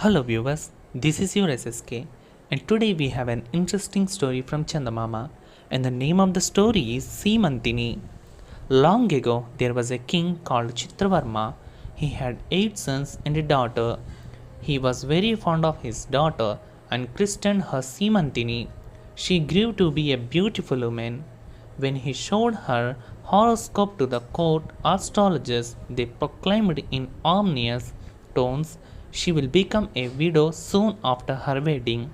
Hello viewers, this is your SSK and today we have an interesting story from Chandamama and the name of the story is Seemanthini. Long ago there was a king called Chitravarma. He had 8 sons and a daughter. He was very fond of his daughter and christened her Seemanthini. She grew to be a beautiful woman. When he showed her horoscope to the court astrologers, they proclaimed in ominous tones she will become a widow soon after her wedding.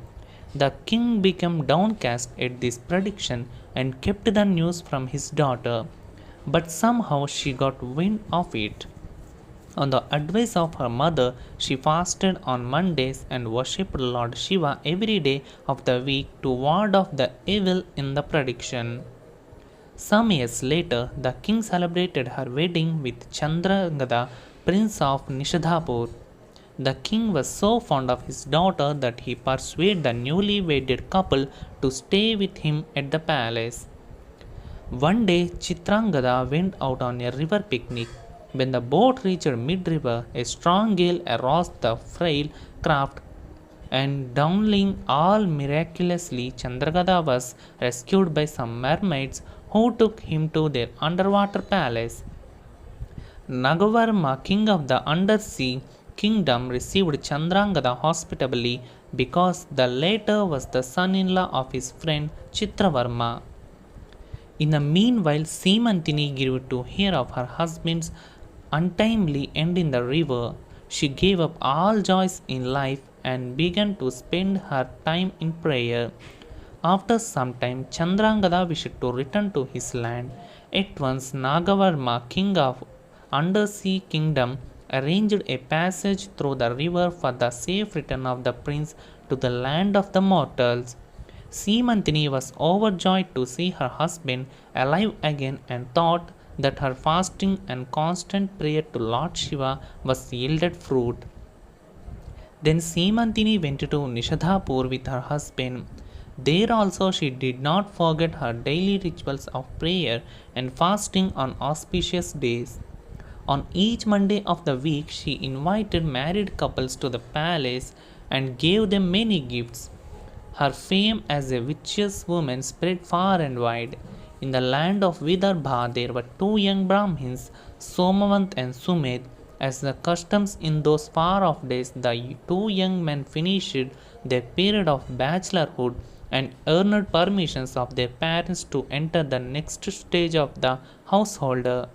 The king became downcast at this prediction and kept the news from his daughter, but somehow she got wind of it. On the advice of her mother, she fasted on Mondays and worshipped Lord Shiva every day of the week to ward off the evil in the prediction. Some years later, the king celebrated her wedding with Chandragada, prince of Nishadhapur. The king was so fond of his daughter that he persuaded the newly wedded couple to stay with him at the palace. One day, Chitrangada went out on a river picnic. When the boat reached mid-river, a strong gale aroused the frail craft and downing all miraculously, Chandragada was rescued by some mermaids who took him to their underwater palace. Nagavarma, king of the undersea kingdom, received Chandrangada hospitably because the latter was the son-in-law of his friend Chitravarma. In the meanwhile, Seemanthini grew to hear of her husband's untimely end in the river. She gave up all joys in life and began to spend her time in prayer. After some time, Chandrangada wished to return to his land. At once, Nagavarma, king of undersea kingdom, arranged a passage through the river for the safe return of the prince to the land of the mortals. Seemanthini was overjoyed to see her husband alive again and thought that her fasting and constant prayer to Lord Shiva was yielded fruit. Then Seemanthini went to Nishadhapur with her husband. There also she did not forget her daily rituals of prayer and fasting on auspicious days. On each Monday of the week, she invited married couples to the palace and gave them many gifts. Her fame as a virtuous woman spread far and wide. In the land of Vidarbha, there were two young Brahmins, Somavant and Sumed. As the customs in those far off days, the two young men finished their period of bachelorhood and earned permissions of their parents to enter the next stage of the householder.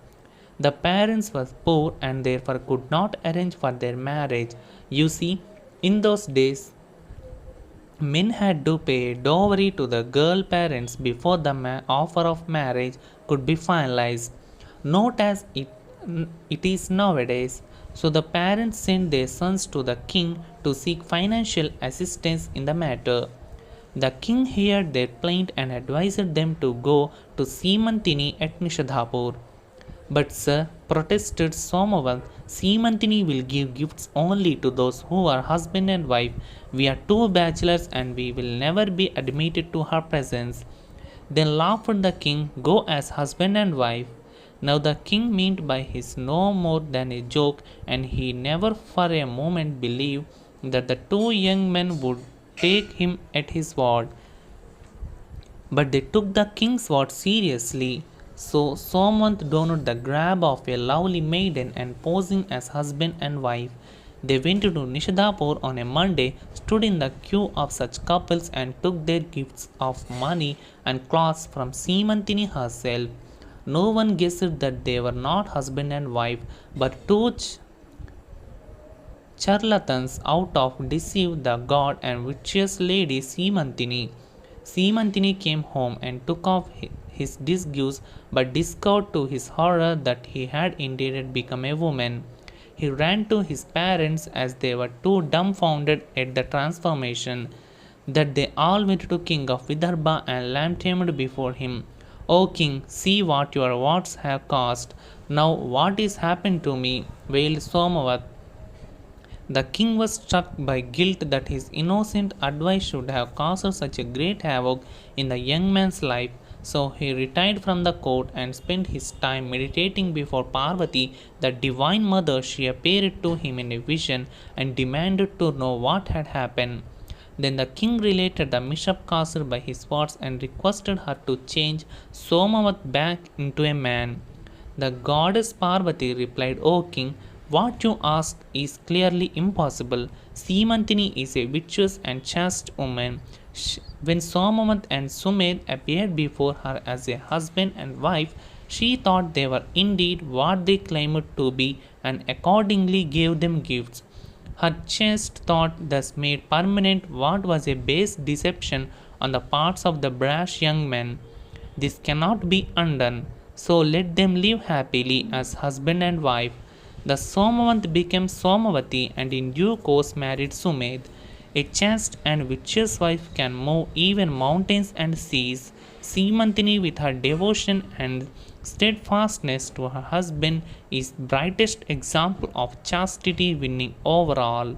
The parents were poor and therefore could not arrange for their marriage. You see, in those days, men had to pay dowry to the girl parents before the offer of marriage could be finalized, not as it is nowadays. So the parents sent their sons to the king to seek financial assistance in the matter. The king heard their plaint and advised them to go to Seemanthini at Nishadhapur. But sir, protested Somavant, Seemanthini will give gifts only to those who are husband and wife. We are two bachelors and we will never be admitted to her presence. Then laughed the king, go as husband and wife. Now the king meant by his no more than a joke, and he never for a moment believed that the two young men would take him at his word. But they took the king's word seriously. So Somant donned the garb of a lovely maiden and posing as husband and wife. They went to Nishadapur on a Monday, stood in the queue of such couples and took their gifts of money and clothes from Seemanthini herself. No one guessed that they were not husband and wife, but two charlatans out of deceive the god and virtuous lady Seemanthini. Seemanthini came home and took off his disguise, but discovered to his horror that he had indeed become a woman. He ran to his parents as they were too dumbfounded at the transformation, that they all went to King of Vidarbha and lamented before him. O king, see what your words have caused. Now what is happened to me? Wailed Somavat. The king was struck by guilt that his innocent advice should have caused such a great havoc in the young man's life. So he retired from the court and spent his time meditating before Parvati, the divine mother. She appeared to him in a vision and demanded to know what had happened. Then the king related the mischief caused by his words and requested her to change Somavat back into a man. The goddess Parvati replied, O king, what you ask is clearly impossible. Seemanthini is a virtuous and chaste woman. When Somavat and Sumed appeared before her as a husband and wife, she thought they were indeed what they claimed to be and accordingly gave them gifts. Her chaste thought thus made permanent what was a base deception on the parts of the brash young men. This cannot be undone, so let them live happily as husband and wife. The Somavant became Somavati and in due course married Sumed. A chaste and virtuous wife can move even mountains and seas. Seemanthini, with her devotion and steadfastness to her husband, is brightest example of chastity winning over all.